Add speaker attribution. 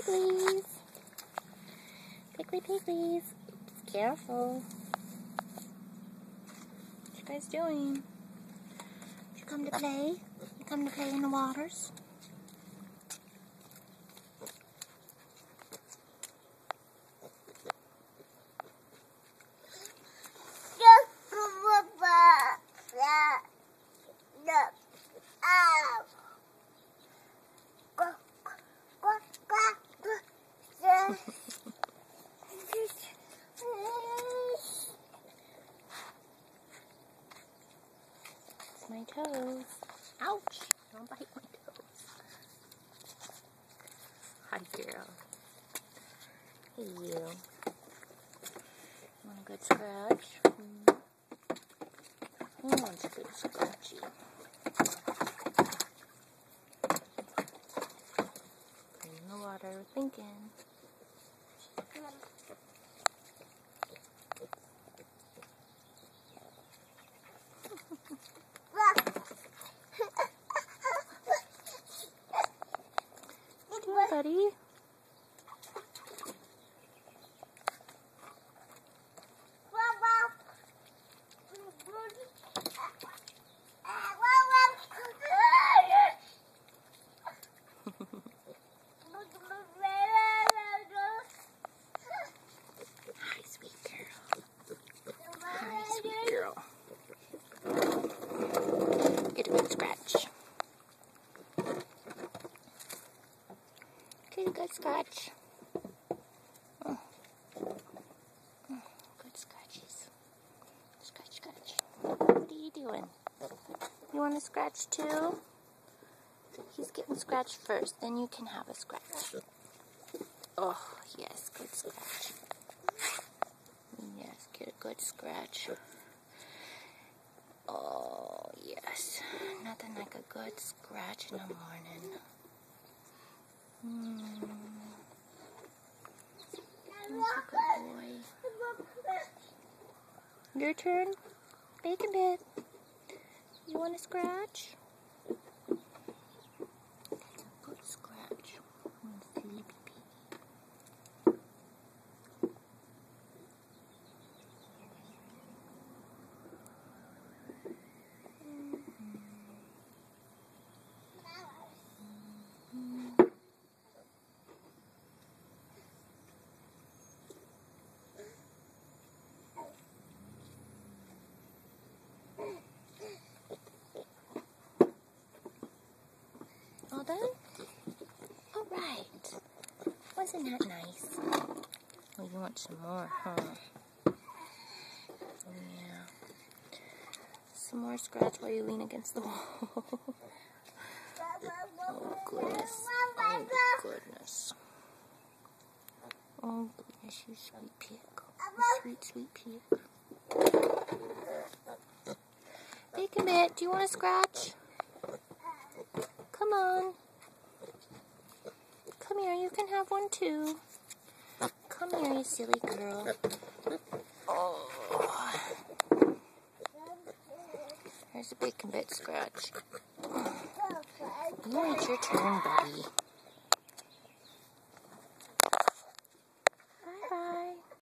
Speaker 1: pigglies. Pigglies. Oops, careful. What you guys doing? Did you come to play? You come to play in the waters? It's my toes. Ouch! Don't bite my toes. Hi, girl. Hey, you. Want a good scratch? Who wants a good scratchy? Put in the water, thinking. Buddy. Hi, sweet girl. Get a good scratch. Get a good scratch. Good scratches. Scratch. What are you doing? You want to scratch too? He's getting scratched first, then you can have a scratch. Oh, yes, good scratch. Yes, get a good scratch. Oh, yes. Nothing like a good scratch in the morning. That's a good boy. Your turn. Bacon Bit. You want to scratch? Good scratch. Sleepy piggy. All done? All right. Wasn't that nice? Oh, you want some more, huh? Yeah. Some more scratch while you lean against the wall. Oh, goodness. Oh, goodness. Oh, goodness, you sweet pig. Sweet pig. Bacon Bit, do you want to scratch? Come on. Come here, you can have one too. Come here, you silly girl. Oh. There's a Bacon Bit scratch. It's your turn, buddy.